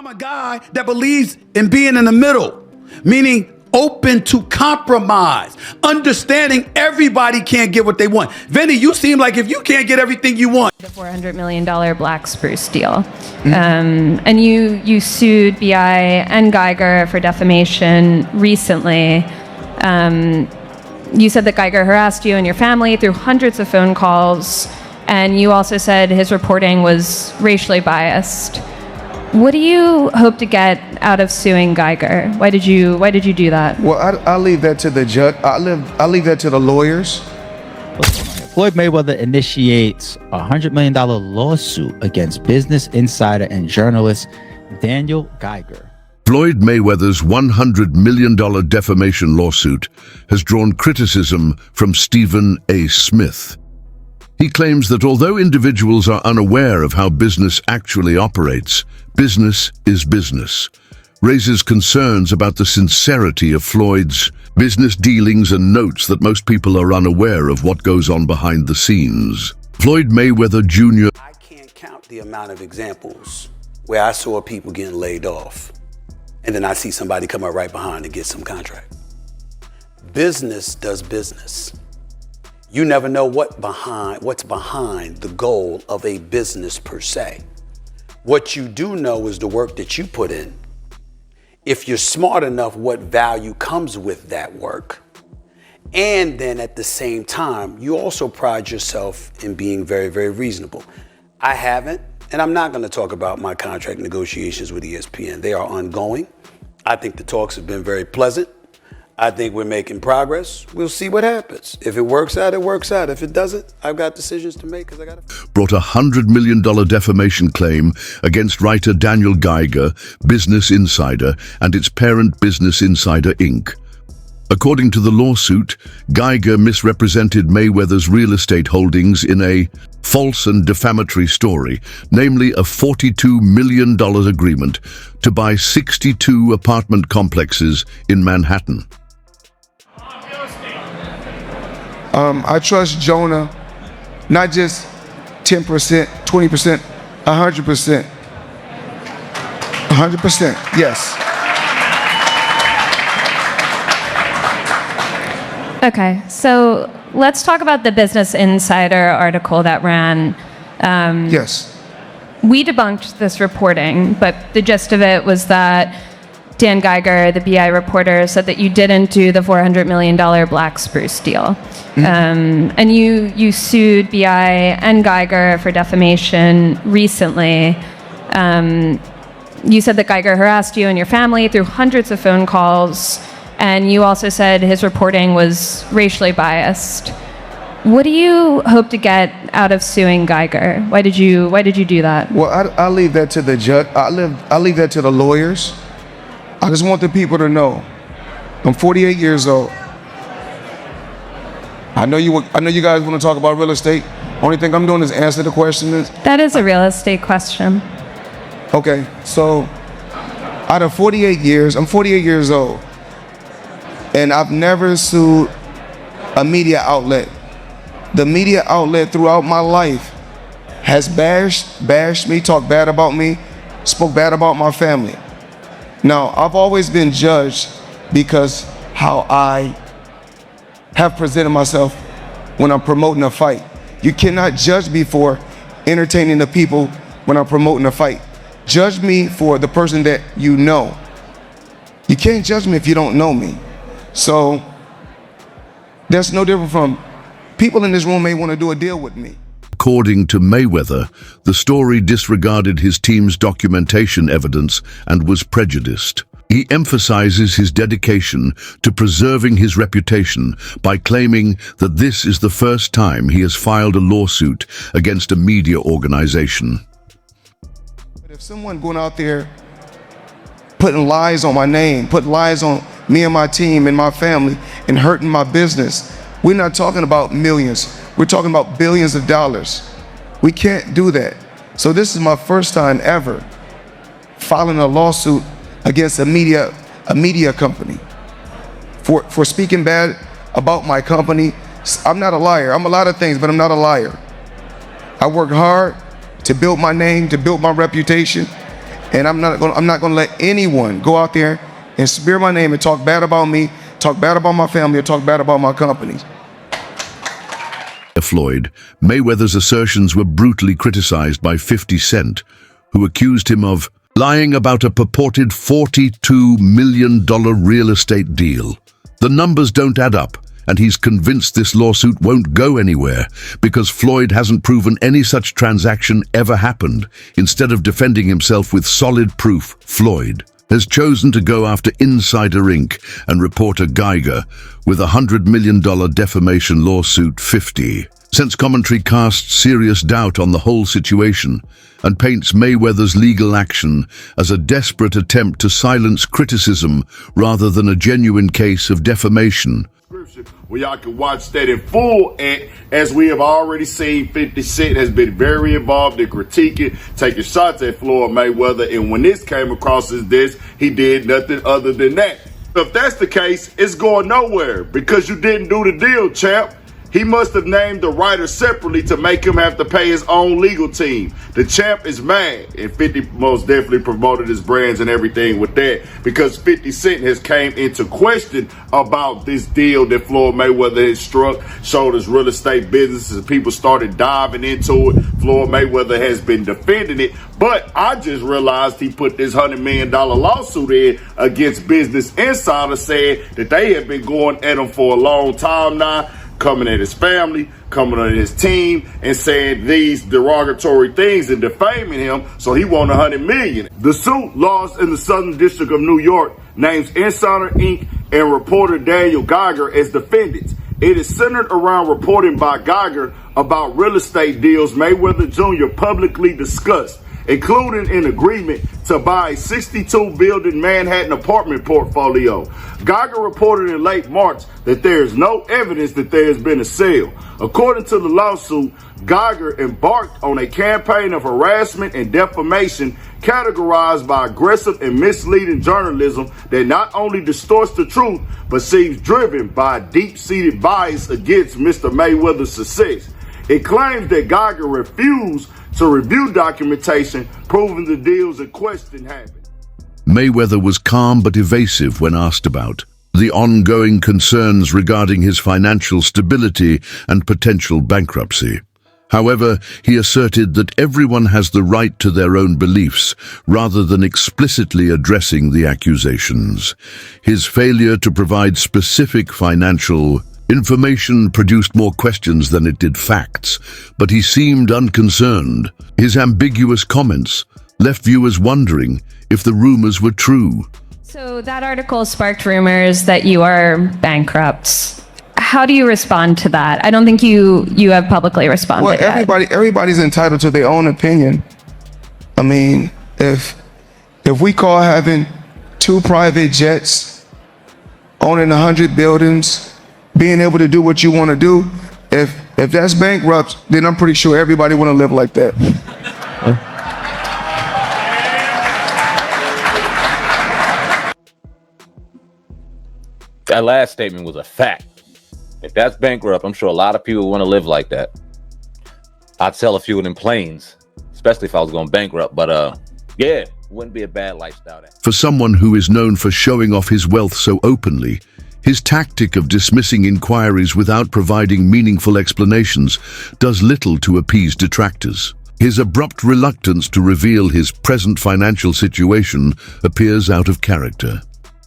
I'm a guy that believes in being in the middle, meaning open to compromise, understanding everybody can't get what they want. Vinny, you seem like if you can't get everything you want. The $400 million black spruce deal. And you sued BI and Geiger for defamation recently. You said that Geiger harassed you and your family through hundreds of phone calls, and you also said his reporting was racially biased. What do you hope to get out of suing Geiger? Why did you do that? Well, I'll leave that to the judge. I'll leave that to the lawyers. Floyd Mayweather initiates a $100 million lawsuit against Business Insider and journalist Daniel Geiger. Floyd Mayweather's $100 million defamation lawsuit has drawn criticism from Stephen A. Smith. He claims that although individuals are unaware of how business actually operates, business is business, raises concerns about the sincerity of Floyd's business dealings and notes that most people are unaware of what goes on behind the scenes. Floyd Mayweather Jr. I can't count the amount of examples where I saw people getting laid off, and then I see somebody come up right behind and get some contract. Business does business. You never know what's behind the goal of a business per se. What you do know is the work that you put in. If you're smart enough, what value comes with that work. And then at the same time, you also pride yourself in being very, very reasonable. I haven't, and I'm not going to talk about my contract negotiations with ESPN. They are ongoing. I think the talks have been very pleasant. I think we're making progress. We'll see what happens. If it works out, it works out. If it doesn't, I've got decisions to make because I got to. Brought a $100 million defamation claim against writer Daniel Geiger, Business Insider, and its parent Business Insider, Inc. According to the lawsuit, Geiger misrepresented Mayweather's real estate holdings in a false and defamatory story, namely a $42 million agreement to buy 62 apartment complexes in Manhattan. I trust Jonah, not just 10%, 20%, 100%. 100%, yes. Okay, so let's talk about the Business Insider article that ran. Yes. We debunked this reporting, but the gist of it was that Dan Geiger, the BI reporter, said that you didn't do the $400 million black spruce deal. And you sued BI and Geiger for defamation recently. You said that Geiger harassed you and your family through hundreds of phone calls, and you also said his reporting was racially biased. What do you hope to get out of suing Geiger? Why did you do that? Well, I'll leave that to the judge. I'll leave that to the lawyers. I just want the people to know, I'm 48 years old. I know you guys want to talk about real estate. Only thing I'm doing is answer the question. That is a real estate question. Okay, so out of 48 years, I'm 48 years old, and I've never sued a media outlet. The media outlet throughout my life has bashed me, talked bad about me, spoke bad about my family. Now, I've always been judged because how I have presented myself when I'm promoting a fight. You cannot judge me for entertaining the people when I'm promoting a fight. Judge me for the person that you know. You can't judge me if you don't know me. So that's no different from people in this room may want to do a deal with me. According to Mayweather, the story disregarded his team's documentation evidence and was prejudiced. He emphasizes his dedication to preserving his reputation by claiming that this is the first time he has filed a lawsuit against a media organization. But if someone going out there putting lies on my name, putting lies on me and my team and my family and hurting my business, we're not talking about millions. We're talking about billions of dollars. We can't do that. So this is my first time ever filing a lawsuit against a media company for speaking bad about my company. I'm not a liar. I'm a lot of things, but I'm not a liar. I work hard to build my name, to build my reputation, And I'm not gonna let anyone go out there and smear my name and talk bad about me, talk bad about my family, or talk bad about my companies. Floyd Mayweather's assertions were brutally criticized by 50 Cent, who accused him of lying about a purported $42 million real estate deal. The numbers don't add up, and he's convinced this lawsuit won't go anywhere because Floyd hasn't proven any such transaction ever happened. Instead of defending himself with solid proof, Floyd has chosen to go after Insider Inc. and reporter Geiger with a $100 million defamation lawsuit. 50 Cent's commentary casts serious doubt on the whole situation and paints Mayweather's legal action as a desperate attempt to silence criticism rather than a genuine case of defamation. Where y'all can watch that in full. And as we have already seen, 50 Cent has been very involved in critiquing, taking shots at Floyd Mayweather. And when this came across his desk, he did nothing other than that. If that's the case, it's going nowhere because you didn't do the deal, champ. He must have named the writer separately to make him have to pay his own legal team. The champ is mad, and 50 most definitely promoted his brands and everything with that because 50 Cent has came into question about this deal that Floyd Mayweather has struck, showed his real estate businesses, and people started diving into it. Floyd Mayweather has been defending it, but I just realized he put this $100 million lawsuit in against Business Insider, saying that they have been going at him for a long time now, coming at his family, coming at his team, and saying these derogatory things and defaming him, so he won $100 million. The suit lost in the Southern District of New York names Insider Inc. and reporter Daniel Geiger as defendants. It is centered around reporting by Geiger about real estate deals Mayweather Jr. publicly discussed, including an agreement to buy a 62-building Manhattan apartment portfolio. Geiger reported in late March that there is no evidence that there has been a sale. According to the lawsuit, Geiger embarked on a campaign of harassment and defamation categorized by aggressive and misleading journalism that not only distorts the truth, but seems driven by a deep-seated bias against Mr. Mayweather's success. It claims that Geiger refused to review documentation proving the deals in question happened. Mayweather was calm but evasive when asked about the ongoing concerns regarding his financial stability and potential bankruptcy. However, he asserted that everyone has the right to their own beliefs rather than explicitly addressing the accusations. His failure to provide specific financial information produced more questions than it did facts, but he seemed unconcerned. His ambiguous comments left viewers wondering if the rumors were true. So that article sparked rumors that you are bankrupt. How do you respond to that? I don't think you have publicly responded yet. Everybody's entitled to their own opinion. I mean, if we call having 2 private jets, owning 100 buildings, being able to do what you want to do, if that's bankrupt, then I'm pretty sure everybody want to live like that. That last statement was a fact. If that's bankrupt, I'm sure a lot of people want to live like that. I'd sell a few of them planes, especially if I was going bankrupt. But yeah, wouldn't be a bad lifestyle. For someone who is known for showing off his wealth so openly, his tactic of dismissing inquiries without providing meaningful explanations does little to appease detractors. His abrupt reluctance to reveal his present financial situation appears out of character.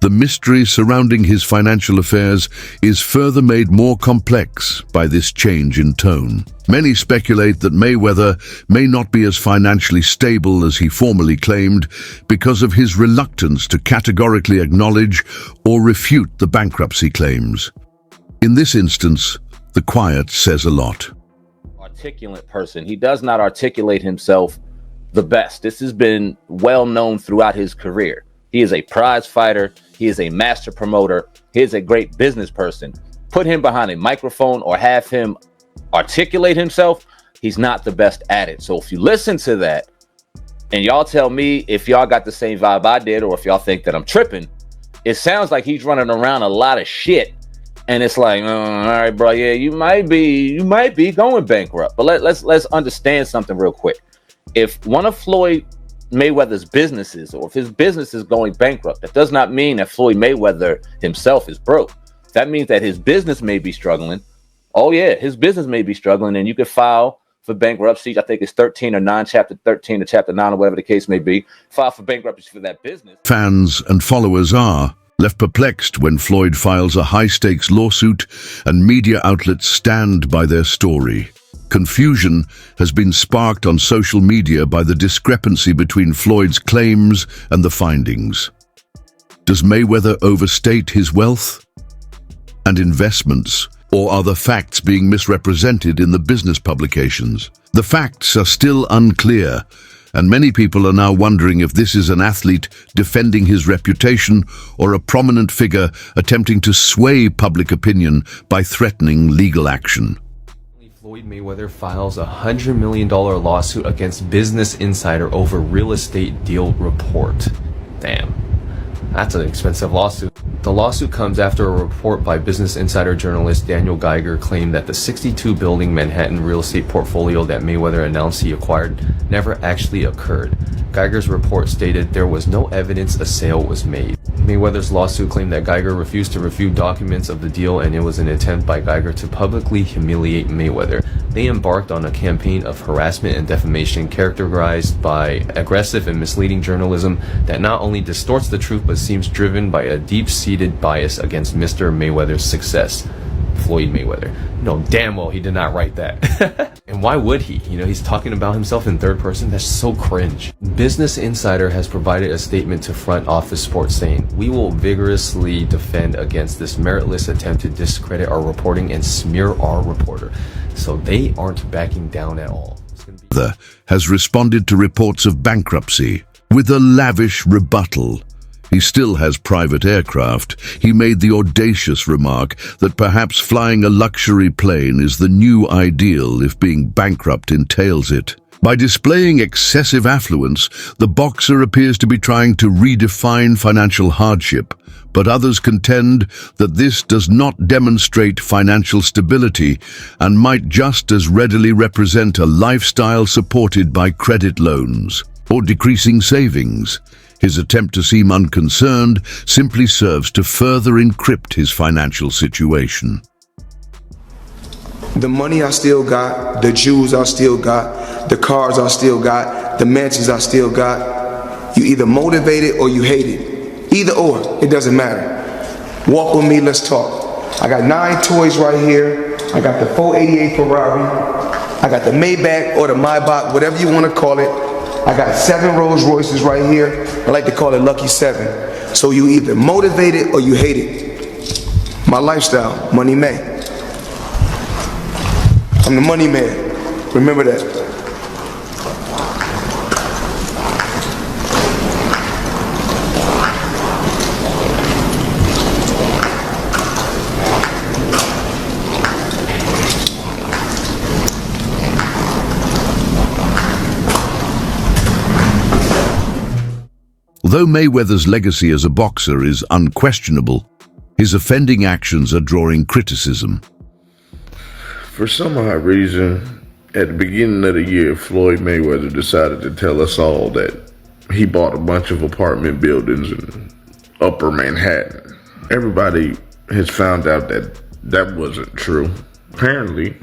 The mystery surrounding his financial affairs is further made more complex by this change in tone. Many speculate that Mayweather may not be as financially stable as he formerly claimed because of his reluctance to categorically acknowledge or refute the bankruptcy claims. In this instance, the quiet says a lot. Articulate person. He does not articulate himself the best. This has been well known throughout his career. He is a prize fighter. He is a master promoter. He is a great business person. Put him behind a microphone or have him articulate himself, he's not the best at it. So if you listen to that and y'all tell me if y'all got the same vibe I did or if y'all think that I'm tripping, it sounds like he's running around a lot of shit. And it's like, all right, bro, yeah, you might be going bankrupt. But let's understand something real quick. If one of Floyd Mayweather's business is, or if his business is going bankrupt, that does not mean that Floyd Mayweather himself is broke. That means that his business may be struggling. Oh yeah, his business may be struggling, and you could file for bankruptcy. I think it's 13 or 9, chapter 13 to chapter 9, or whatever the case may be. File for bankruptcy for that business. Fans and followers are left perplexed when Floyd files a high-stakes lawsuit and media outlets stand by their story. Confusion has been sparked on social media by the discrepancy between Floyd's claims and the findings. Does Mayweather overstate his wealth and investments, or are the facts being misrepresented in the business publications? The facts are still unclear, and many people are now wondering if this is an athlete defending his reputation or a prominent figure attempting to sway public opinion by threatening legal action. Floyd Mayweather files a $100 million lawsuit against Business Insider over real estate deal report. Damn, that's an expensive lawsuit. The lawsuit comes after a report by Business Insider journalist Daniel Geiger claimed that the 62-building Manhattan real estate portfolio that Mayweather announced he acquired never actually occurred. Geiger's report stated there was no evidence a sale was made. Mayweather's lawsuit claimed that Geiger refused to review documents of the deal, and it was an attempt by Geiger to publicly humiliate Mayweather. They embarked on a campaign of harassment and defamation characterized by aggressive and misleading journalism that not only distorts the truth but seems driven by a deep-seated bias against Mr. Mayweather's success. Floyd Mayweather. No, damn well he did not write that. And why would he? You know, he's talking about himself in third person. That's so cringe. Business Insider has provided a statement to Front Office Sports saying, "We will vigorously defend against this meritless attempt to discredit our reporting and smear our reporter." So they aren't backing down at all. Has responded to reports of bankruptcy with a lavish rebuttal. He still has private aircraft. He made the audacious remark that perhaps flying a luxury plane is the new ideal if being bankrupt entails it. By displaying excessive affluence, the boxer appears to be trying to redefine financial hardship, but others contend that this does not demonstrate financial stability and might just as readily represent a lifestyle supported by credit loans or decreasing savings. His attempt to seem unconcerned simply serves to further encrypt his financial situation. The money I still got, the jewels I still got, the cars I still got, the mansions I still got. You either motivate it or you hate it. Either or, it doesn't matter. Walk with me, let's talk. I got 9 toys right here. I got the 488 Ferrari. I got the Maybach or the Maybach, whatever you want to call it. I got 7 Rolls Royces right here. I like to call it Lucky 7. So you either motivate it or you hate it. My lifestyle, money man. I'm the money man. Remember that. Although Mayweather's legacy as a boxer is unquestionable, his offending actions are drawing criticism. For some odd reason, at the beginning of the year, Floyd Mayweather decided to tell us all that he bought a bunch of apartment buildings in Upper Manhattan. Everybody has found out that that wasn't true. Apparently,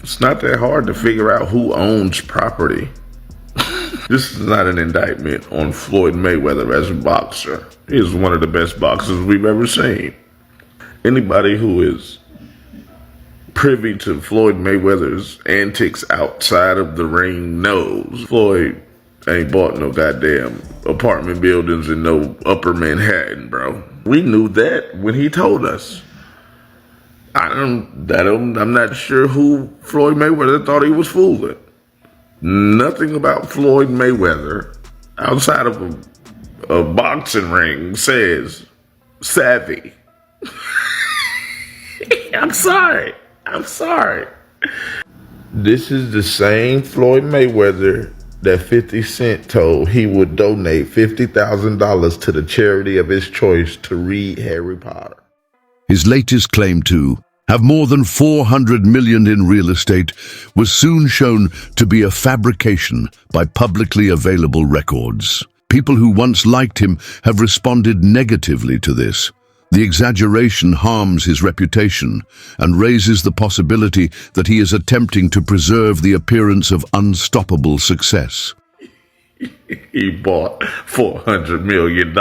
it's not that hard to figure out who owns property. This is not an indictment on Floyd Mayweather as a boxer. He is one of the best boxers we've ever seen. Anybody who is privy to Floyd Mayweather's antics outside of the ring knows Floyd ain't bought no goddamn apartment buildings in no Upper Manhattan, bro. We knew that when he told us. I'm not sure who Floyd Mayweather thought he was fooling. Nothing about Floyd Mayweather outside of a boxing ring says savvy. I'm sorry. This is the same Floyd Mayweather that 50 Cent told he would donate $50,000 to the charity of his choice to read Harry Potter. His latest claim to have more than 400 million in real estate was soon shown to be a fabrication by publicly available records. People who once liked him have responded negatively to this. The exaggeration harms his reputation and raises the possibility that he is attempting to preserve the appearance of unstoppable success. He bought $400 million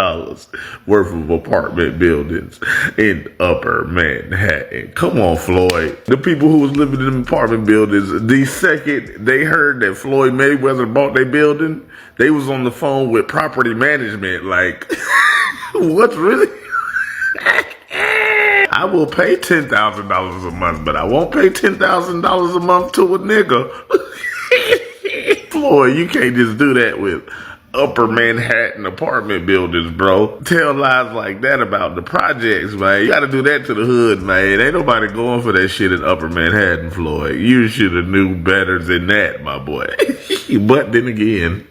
worth of apartment buildings in Upper Manhattan. Come on, Floyd. The people who was living in apartment buildings, the second they heard that Floyd Mayweather bought their building, they was on the phone with property management like, what's really... I will pay $10,000 a month, but I won't pay $10,000 a month to a nigga. Floyd, you can't just do that with Upper Manhattan apartment buildings, bro. Tell lies like that about the projects, man. You gotta do that to the hood, man. Ain't nobody going for that shit in Upper Manhattan, Floyd. You should have knew better than that, my boy. But then again,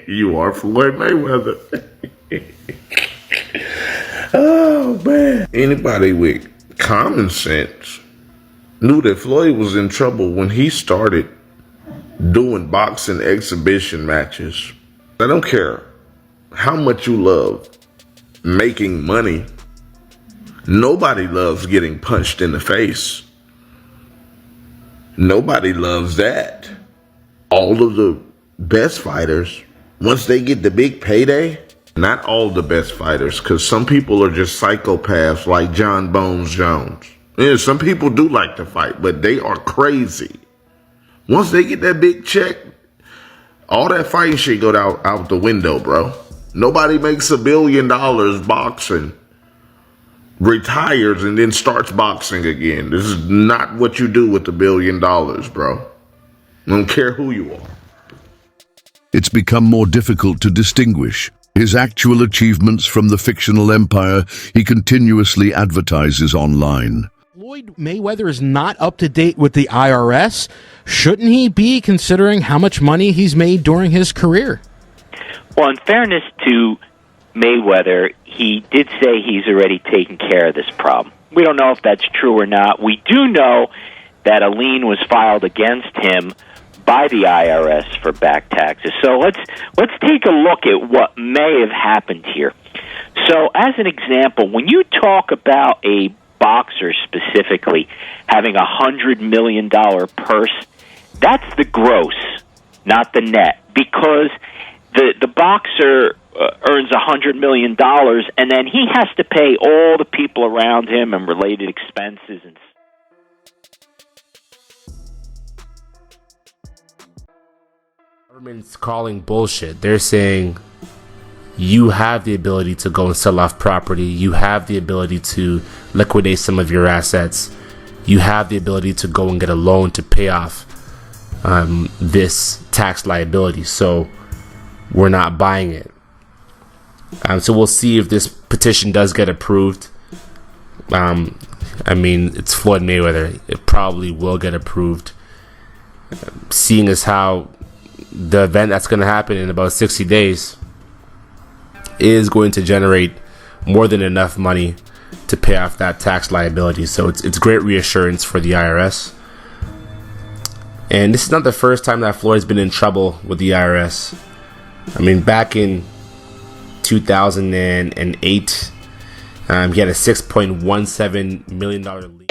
you are Floyd Mayweather. Oh, man. Anybody with common sense knew that Floyd was in trouble when he started doing boxing exhibition matches. I don't care how much you love making money. Nobody loves getting punched in the face. Nobody loves that. All of the best fighters, once they get the big payday, not all the best fighters, because some people are just psychopaths like John Bones Jones. Yeah, some people do like to fight, but they are crazy. Once they get that big check, all that fighting shit go out the window, bro. Nobody makes $1 billion boxing, retires, and then starts boxing again. This is not what you do with $1 billion, bro. I don't care who you are. It's become more difficult to distinguish his actual achievements from the fictional empire he continuously advertises online. Floyd Mayweather is not up to date with the IRS. Shouldn't he be, considering how much money he's made during his career? Well, in fairness to Mayweather, he did say he's already taken care of this problem. We don't know if that's true or not. We do know that a lien was filed against him by the IRS for back taxes. So let's take a look at what may have happened here. So as an example, when you talk about a boxer specifically having $100 million purse, that's the gross, not the net, because the boxer earns $100 million, and then he has to pay all the people around him and related expenses and government's calling bullshit. They're saying you have the ability to go and sell off property. You have the ability to liquidate some of your assets. You have the ability to go and get a loan to pay off this tax liability. So we're not buying it. So we'll see if this petition does get approved. I mean, it's Floyd Mayweather. It probably will get approved. Seeing as how the event that's going to happen in about 60 days is going to generate more than enough money to pay off that tax liability. So it's great reassurance for the IRS. And this is not the first time that Floyd's been in trouble with the IRS. I mean, back in 2008, he had a $6.17 million lien.